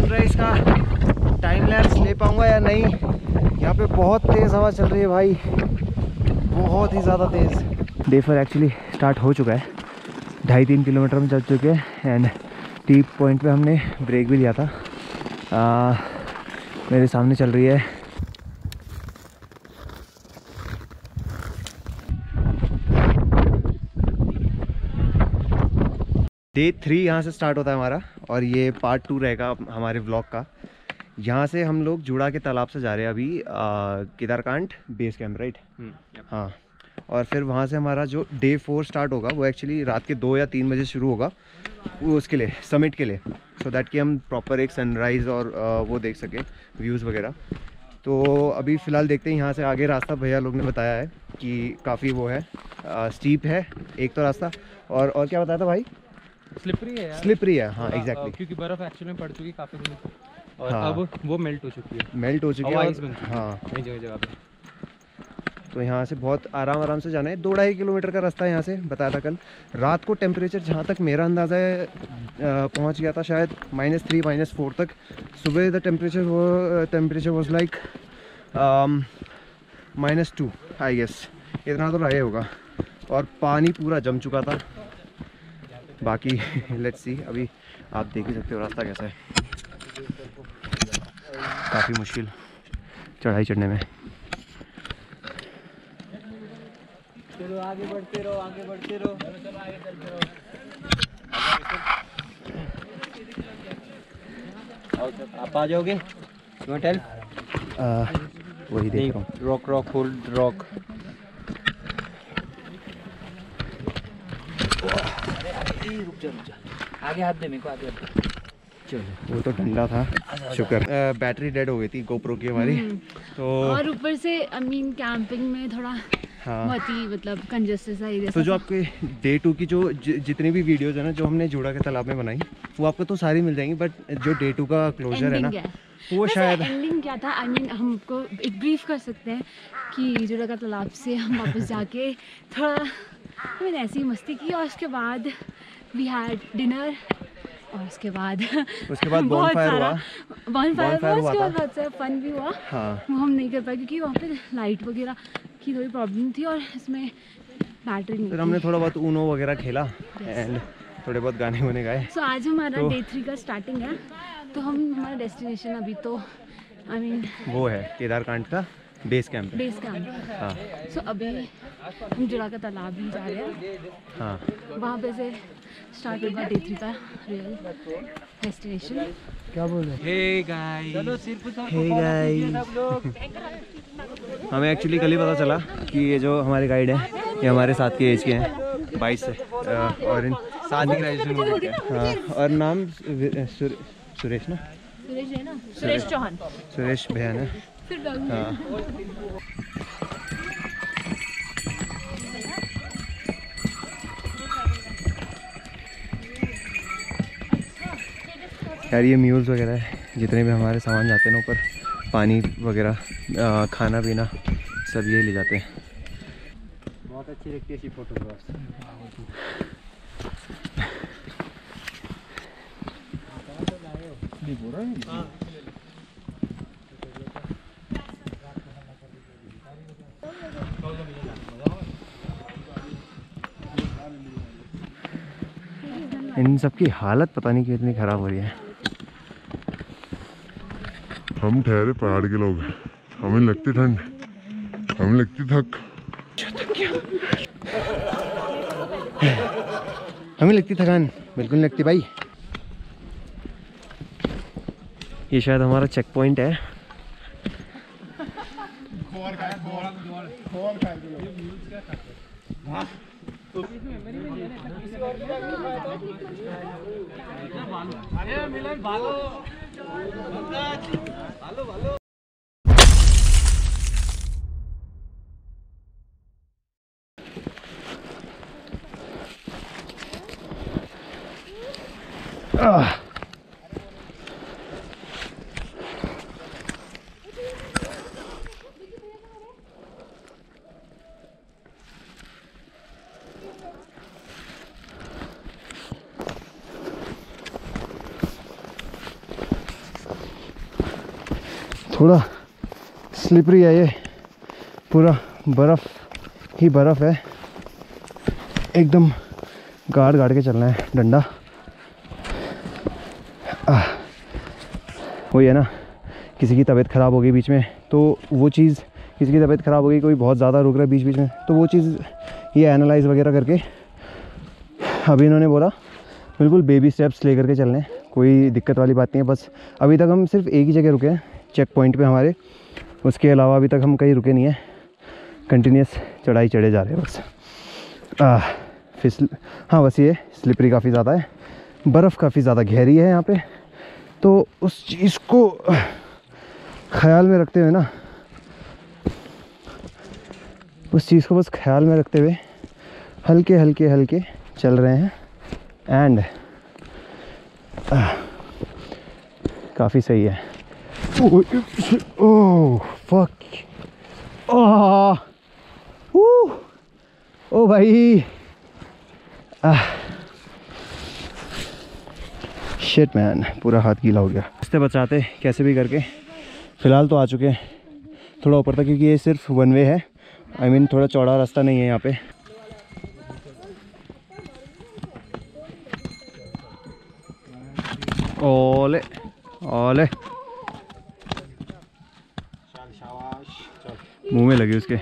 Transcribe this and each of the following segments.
रहा है इसका टाइम लैप्स ले पाऊंगा या नहीं। यहाँ पे बहुत तेज़ हवा चल रही है भाई, बहुत ही ज़्यादा तेज़। डे 4 एक्चुअली स्टार्ट हो चुका है, 2.5-3 किलोमीटर में चल चुके हैं एंड टी पॉइंट पे हमने ब्रेक भी लिया था। मेरे सामने चल रही है डे 3, यहाँ से स्टार्ट होता है हमारा और ये पार्ट 2 रहेगा हमारे व्लॉग का। यहाँ से हम लोग जुड़ा के तालाब से जा रहे हैं अभी केदारकांड बेस कैंप, राइट? हाँ, और फिर वहाँ से हमारा जो डे 4 स्टार्ट होगा वो एक्चुअली रात के 2 या 3 बजे शुरू होगा, वो उसके लिए समिट के लिए, सो दैट कि हम प्रॉपर एक सनराइज़ और वो देख सकें व्यूज़ वगैरह। तो अभी फ़िलहाल देखते हैं यहाँ से आगे रास्ता। भैया लोग ने बताया है कि काफ़ी वो है, स्टीप है एक तो रास्ता, और क्या बताया था भाई? स्लिपरी है यार। स्लिपरी है, हाँ एग्जैक्टली, क्योंकि बर्फ़ एक्चुअली में पड़ चुकी है काफ़ी दिन और हाँ, अब वो मेल्ट हो चुकी है, मेल्ट हो चुकी है हाँ कई जगह पे। तो यहाँ से बहुत आराम से जाना है। 2-2.5 किलोमीटर का रास्ता है यहाँ से, बताया था कल। रात को टेम्परेचर जहाँ तक मेरा अंदाज़ा है पहुँच गया था शायद -3 -4 तक। सुबह the temperature was like -2 I guess, इतना तो रहे होगा। और पानी पूरा जम चुका था। बाकी लेट्स सी, अभी आप देख ही सकते हो रास्ता कैसा है, काफ़ी मुश्किल चढ़ाई चढ़ने में। चलो आगे बढ़ते रहो, आगे बढ़ते रहो, चलो आगे चलते रहो। आप आ जाओगे? You want help? वही देख रहा हूँ। Rock rock hold rock. रुक जा, आगे हाथ दे मेरे को, आगे हाथ दे। चलो, वो तो ठंडा था, शुक्र। बैटरी डेड हो गई थी गोप्रो की हमारी, तो और ऊपर से कैंपिंग में थोड़ा बहुत ही मतलब कंजस्टेड सा एरिया। तो जो आपके डे 2 की जो जितनी भी वीडियोस है ना जो हमने जुड़ा के तालाब में बनाई, वो आपको तो सारी मिल जाएंगी, बट जो डे 2 का क्लोजर है ना, वो शायद एंडिंग क्या था, हमको एक ब्रीफ कर सकते हैं कि जुड़ा का तालाब से हम वापस जाके थोड़ा मैंने ऐसी मस्ती की और उसके बाद वी हैड डिनर और उसके बाद बॉनफायर हुआ, उसके बाद बहुत सारा फन भी हुआ। हाँ, वो हम नहीं कर पाए क्योंकि वहाँ पे लाइट वगैरह की थोड़ी प्रॉब्लम थी और इसमें बैटरी नहीं फिर हमने थोड़ा बहुत ऊनो वगैरह खेला एंड थोड़े बहुत गाने वाने गाए। सो आज हमारा डे 3 का स्टार्टिंग है, तो हमारा डेस्टिनेशन अभी तो वो है केदारकांड का बेस कैंप। हाँ, सो अभी हम जुड़ा का तालाब भी जा रहे हैं, हाँ, वहाँ पे से स्टार्ट होगा डे 3 का रियल डेस्टिनेशन। क्या बोल रहे हैं? हे गाइस, हमें एक्चुअली कल ही पता चला कि ये जो हमारे गाइड हैं ये हमारे साथ के एज के हैं, 22 से, और इन साथ ही ग्रेजुएशन हो गया। हाँ, और नाम सुरेश ना, सुरेश चौहान, सुरेश भैया ना। हाँ, यार ये म्यूल्स वगैरह है, जितने भी हमारे सामान जाते हैं ना ऊपर, पानी वगैरह, खाना पीना सब ये ले जाते हैं। बहुत अच्छी लगती है ऐसी फोटोग्राफ्स। इन सब की हालत पता नहीं क्यों इतनी ख़राब हो रही है। हम ठहरे पहाड़ के लोग, हमें लगती ठंड, हमें लगती थक, हमें लगती थकान, बिल्कुल लगती भाई। ये शायद हमारा चेक पॉइंट है। थोड़ा स्लिपरी है ये, पूरा बर्फ़ ही बर्फ़ है, एकदम गाड़ गाड़ के चलना है डंडा। वही है ना, किसी की तबीयत ख़राब हो गई बीच में तो वो चीज़, किसी की तबीयत ख़राब हो गई, कोई बहुत ज़्यादा रुक रहा है बीच बीच में, तो वो चीज़ ये एनालाइज वगैरह करके अभी इन्होंने बोला बिल्कुल बेबी स्टेप्स लेकर के चलने, कोई दिक्कत वाली बात नहीं है। बस अभी तक हम सिर्फ एक ही जगह रुके हैं, चेक पॉइंट पे हमारे, उसके अलावा अभी तक हम कहीं रुके नहीं हैं, कंटिन्यूस चढ़ाई चढ़े जा रहे हैं बस। हाँ बस ये स्लिपरी काफ़ी ज़्यादा है, बर्फ़ काफ़ी ज़्यादा गहरी है यहाँ पे, तो उस चीज़ को ख्याल में रखते हुए ना, उस चीज़ को बस ख्याल में रखते हुए हल्के हल्के हल्के चल रहे हैं एंड काफ़ी सही है। ओह फक, ओ भाई, शिट मैन, पूरा हाथ गीला हो गया। रास्ते बचाते कैसे भी करके, फ़िलहाल तो आ चुके हैं थोड़ा ऊपर तक, क्योंकि ये सिर्फ वन वे है, आई मीन थोड़ा चौड़ा रास्ता नहीं है यहाँ पे। ओले ओले, मुंह में लगी उसके।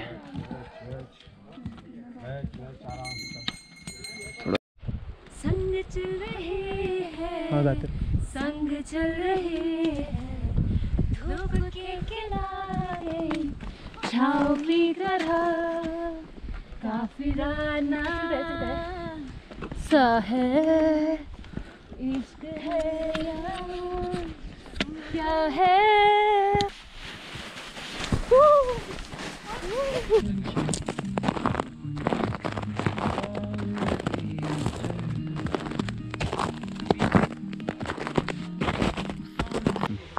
संग चल रहे हैं, हाँ गाते, संग चल रहे हैं, धूप के किनारे छाँव की तरह, काफिराना सा है, इश्क है या क्या है।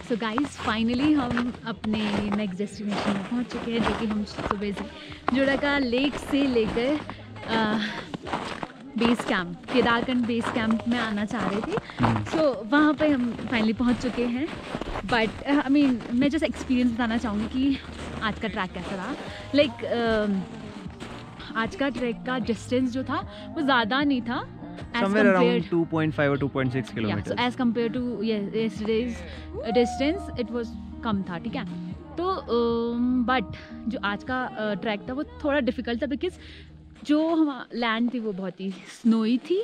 सो गाइज फाइनली हम अपने नेक्स्ट डेस्टिनेशन में पहुंच चुके हैं, जो कि हम सुबह से जुड़ा का लेक से लेकर बेस कैंप, केदारकंड बेस कैंप में आना चाह रहे थे। सो वहाँ पे हम फाइनली पहुंच चुके हैं। बट आई मीन मैं जस्ट एक्सपीरियंस बताना चाहूँगी कि आज का ट्रैक कैसा रहा। लाइक आज का ट्रैक का डिस्टेंस जो था वो ज़्यादा नहीं था, somewhere around 2.5 or 2.6 kilometers. Yeah, so as compared to yesterday's distance it was कम था, ठीक है। तो बट जो आज का ट्रैक था वो थोड़ा डिफ़िकल्ट था, बिकॉज जो हम लैंड थी वो बहुत ही स्नोई थी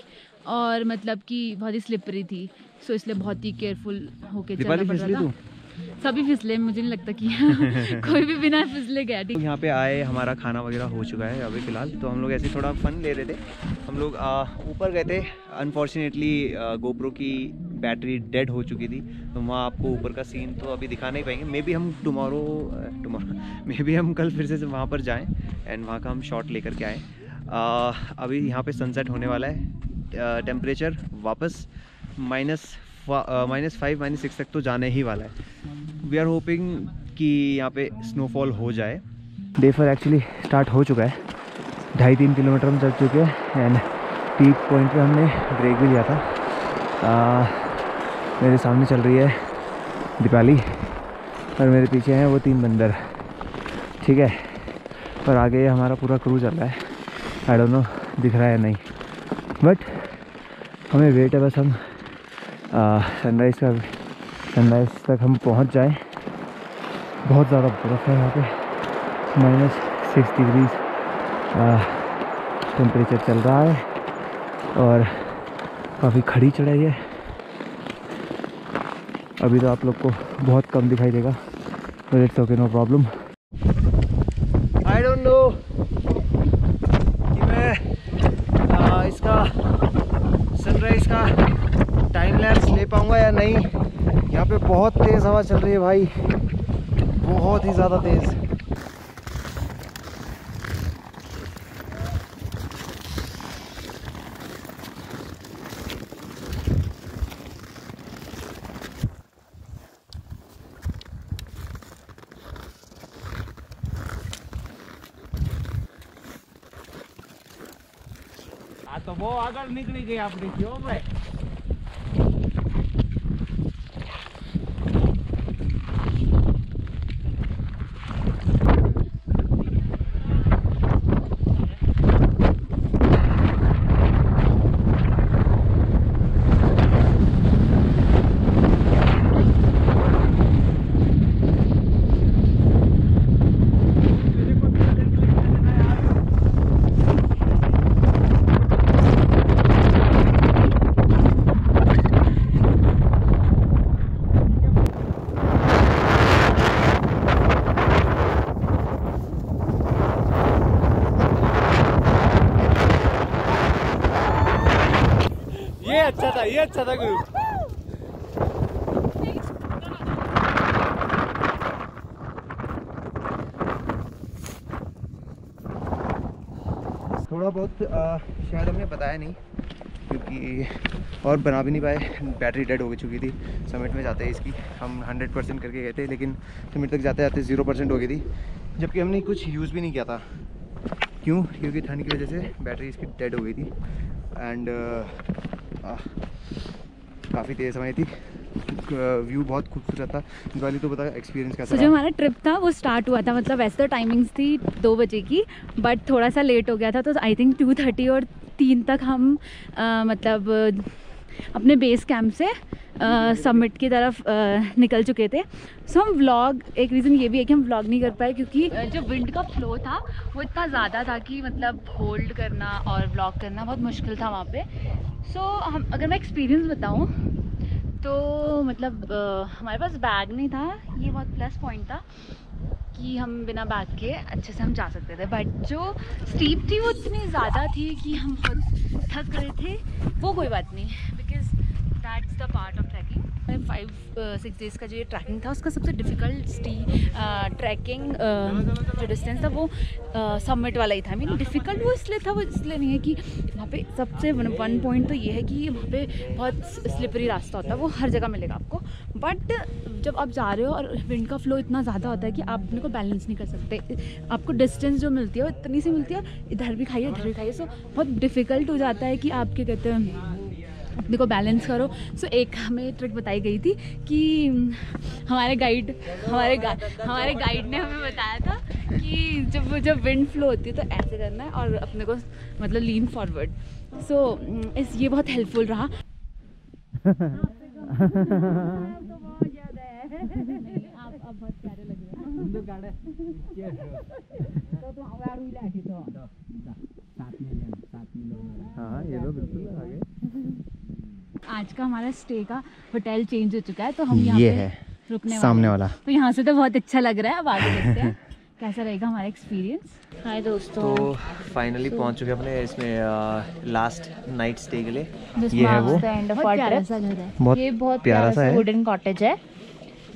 और मतलब कि बहुत ही स्लिपरी थी, सो इसलिए बहुत ही केयरफुल होके चलना पड़ रहा था। सभी फिसले, मुझे नहीं लगता कि कोई भी बिना फिसले गया। ठीक, यहाँ पे आए, हमारा खाना वगैरह हो चुका है अभी फ़िलहाल, तो हम लोग ऐसे थोड़ा फ़न ले रहे थे। हम लोग ऊपर गए थे, अनफॉर्चुनेटली गोप्रो की बैटरी डेड हो चुकी थी, तो वहाँ आपको ऊपर का सीन तो अभी दिखा नहीं पाएंगे। मे बी हम टुमारो मे बी हम कल फिर से वहाँ पर जाएँ एंड वहाँ का हम शॉट लेकर के आएँ। अभी यहाँ पे सनसेट होने वाला है, टेम्परेचर वापस -5 -6 तक तो जाने ही वाला है। वी आर होपिंग कि यहाँ पे स्नोफॉल हो जाए। डे फॉर एक्चुअली स्टार्ट हो चुका है, 2.5-3 किलोमीटर हम चल चुके हैं एंड पीक पॉइंट पे हमने ब्रेक भी लिया था। मेरे सामने चल रही है दीपाली और मेरे पीछे हैं वो 3 बंदर, ठीक है, और आगे हमारा पूरा क्रू चल रहा है। आई डोंट नो दिख रहा है नहीं, बट हमें वेट है बस हम सनराइज़ तक हम पहुंच जाएं। बहुत ज़्यादा बर्फ़ है यहाँ पे, -6 डिग्री टेम्परेचर चल रहा है और काफ़ी खड़ी चढ़ाई है। अभी तो आप लोग को बहुत कम दिखाई देगा, but it's okay, no problem. I don't know कि मैं इसका सनराइज़ का टाइम लैप्स ले पाऊँगा या नहीं। यहाँ पे बहुत तेज़ हवा चल रही है भाई, बहुत ही ज़्यादा तेज़। तो वो अगर निकली गई आप देखियो भाई। ये अच्छा था ग्रुप। थोड़ा बहुत शायद हमने बताया नहीं क्योंकि और बना भी नहीं पाए, बैटरी डेड हो चुकी थी। समिट में जाते ही इसकी हम 100% करके गए थे, लेकिन समिट तक जाते जाते 0% हो गई थी, जबकि हमने कुछ यूज़ भी नहीं किया था। क्यों? क्योंकि ठंड की वजह से बैटरी इसकी डेड हो गई थी एंड काफ़ी तेज़ समय थी। व्यू बहुत खूबसूरत था। दिवाली तो बता एक्सपीरियंस कैसा? जो हमारा ट्रिप था वो स्टार्ट हुआ था, मतलब वैसे तो टाइमिंग्स थी 2 बजे की, बट थोड़ा सा लेट हो गया था, तो आई थिंक 2:30 और 3 तक हम मतलब अपने बेस कैंप से समिट की तरफ निकल चुके थे। सो हम व्लॉग, एक रीज़न ये भी है कि हम व्लॉग नहीं कर पाए क्योंकि जो विंड का फ्लो था वो इतना ज़्यादा था कि मतलब होल्ड करना और व्लॉग करना बहुत मुश्किल था वहाँ पे। सो हम, अगर मैं एक्सपीरियंस बताऊँ तो मतलब हमारे पास बैग नहीं था, ये बहुत प्लस पॉइंट था कि हम बिना बैग के अच्छे से हम जा सकते थे। बट जो स्टीप थी वो इतनी ज़्यादा थी कि हम बहुत थक रहे थे। वो कोई बात नहीं, because that's the part of trekking. 5-6 days का जो ये ट्रैकिंग था उसका सबसे डिफ़िकल्ट ट्रैकिंग जो डिस्टेंस था वो समिट वाला ही था। मीन डिफ़िकल्ट वो इसलिए था, वो इसलिए नहीं है कि वहाँ पे सबसे वन पॉइंट तो ये है कि वहाँ पे बहुत स्लिपरी रास्ता होता है, वो हर जगह मिलेगा आपको। बट जब आप जा रहे हो और विंड का फ्लो इतना ज़्यादा होता है कि आप अपने को बैलेंस नहीं कर सकते, आपको डिस्टेंस जो मिलती है वो इतनी सी मिलती है, इधर भी खाइए उधर भी खाइए। सो बहुत डिफ़िकल्ट हो जाता है कि आप क्या कहते हैं अपने को बैलेंस करो। सो एक हमें ट्रिक बताई गई थी कि हमारे गाइड ने हमें बताया था कि जब विंड फ्लो होती है तो ऐसे करना है और अपने को मतलब लीन फॉरवर्ड। सो ये बहुत हेल्पफुल रहा। आप बहुत प्यारे लग रहे हाँ, ये लो बिल्कुल आगे। आज का हमारा स्टे का होटल चेंज हो चुका है, तो हम यहाँ ये पे है रुकने सामने वाले वाला। हैं। तो यहाँ से तो बहुत अच्छा लग रहा है, अब आगे देखते हैं कैसा रहेगा हमारा एक्सपीरियंस। हाय दोस्तों, तो फाइनली पहुंच चुके अपने इसमें लास्ट नाइट स्टे के लिए। This ये है marks वो the end of बहुत our प्यारा trip. सा घर है। बहुत ये बहुत प्यारा सा है। वुडन कॉटेज है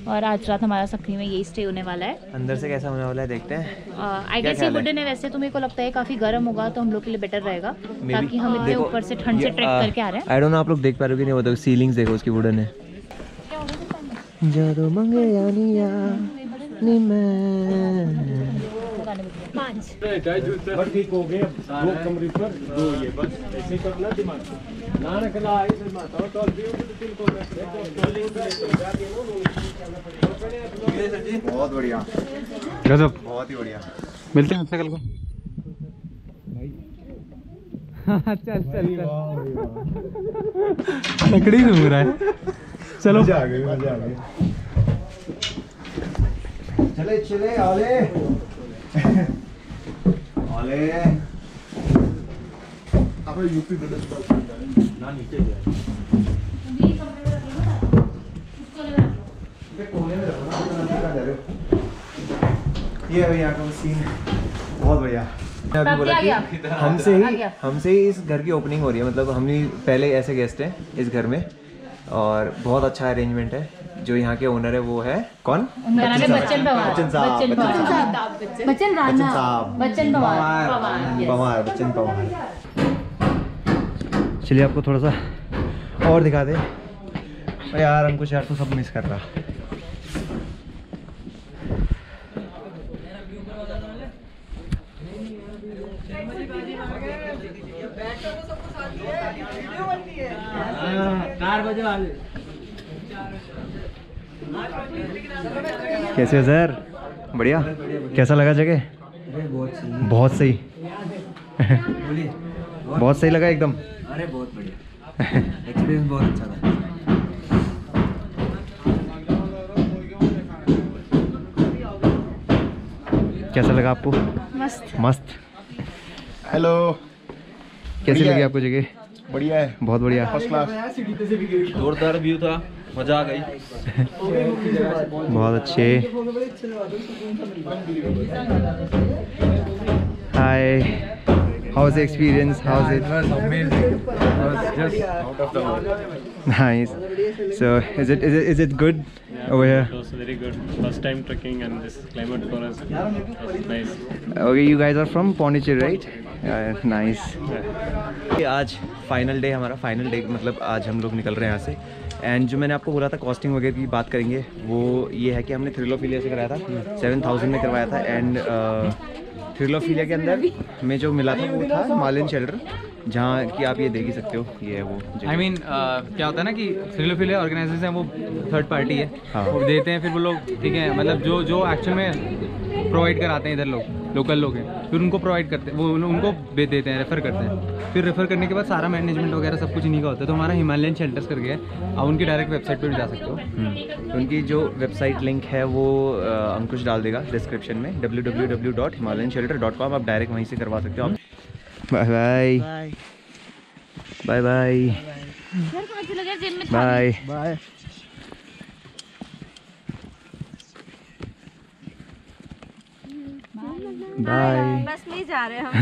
और आज रात हमारा सखरी में यही स्टे होने वाला है। अंदर से कैसा होने वाला है देखते हैं। आई गेस ये वुडन है, वैसे तो मेरे को लगता है काफ़ी गर्म होगा, तो हम लोग के लिए बेटर रहेगा, ताकि हम इतने ऊपर से ठंड से ट्रैक करके आ रहे हैं। आई डोंट नो आप लोग देख पा रहे हो कि नहीं, वो तो सीलिंग्स देखो उसकी वुडन है। जादू मंगे यानी या नी मैं 5 ठीक हो गए, 2 कमरे पर 2 ये बस ऐसे ही करना दिमाग नानक लाई से माता तो बहुत बढ़िया, गजब, बहुत ही बढ़िया। मिलते हैं कल को भाई। चल चल लकड़ी घूम रहा है। चलो मजा आ गई। चले आले आले अब यूपी ना नीचे ये है यहाँ का सीन, बहुत बढ़िया। अभी बोला कि हमसे ही इस घर की ओपनिंग हो रही है, मतलब हम ही पहले ऐसे गेस्ट हैं इस घर में और बहुत अच्छा अरेंजमेंट है। जो यहाँ के ओनर है वो है कौन? बच्चन पवार। चलिए आपको थोड़ा सा और दिखा दे। अरे यार अंकुश यार तो सब मिस कर रहा। कैसे हो सर? बढ़िया। कैसा लगा जगह? बहुत सही। बहुत सही लगा एकदम। अरे बहुत बढ़िया, एक्सपीरियंस बहुत अच्छा था। कैसा लगा आपको? मस्त। हेलो, कैसी लगी आपको जगह? बढ़िया है, बहुत बढ़िया, फर्स्ट क्लास, जोरदार व्यू था, मजा आ गई। बहुत अच्छे। हाय, How's the experience? How's it? It was amazing. It was just out of the world. Nice. So is it good over here? It was very good. First time trekking and this climate for us was nice. Okay, you guys are from Pondicherry, right? Nice. आज final day हमारा, final day मतलब आज हम लोग निकल रहे हैं यहाँ से। एंड जो मैंने आपको बोला था कॉस्टिंग वगैरह की बात करेंगे, वो ये है कि हमने थ्रिलोफिलिया से कराया था, 7000 में करवाया था। एंड थ्रिलोफिलिया के अंदर में जो मिला था वो था हिमालयन शेल्टर, जहाँ कि आप ये देख ही सकते हो, ये है वो। I mean, क्या होता है ना कि थ्रिलोफिलिया ऑर्गेनाइजर्स हैं, वो थर्ड पार्टी है। हाँ। वो देते हैं, फिर वो लोग ठीक है, मतलब जो एक्चुअल में प्रोवाइड कराते हैं इधर लोकल लोग हैं, फिर उनको प्रोवाइड करते हैं, वो उनको देते हैं, रेफ़र करते हैं। फिर रेफ़र करने के बाद सारा मैनेजमेंट वगैरह सब कुछ इन्हीं का होता है। तो हमारा हिमालयन शेल्टर्स करके है, आप उनकी डायरेक्ट वेबसाइट पर भी जा सकते हो। उनकी जो वेबसाइट लिंक है वो अंकुश डाल देगा डिस्क्रिप्शन में, www.himalayanshelter.com। आप डायरेक्ट वहीं से करवा सकते हो। Bye bye bye bye bye bye. बस नहीं जा रहे हम।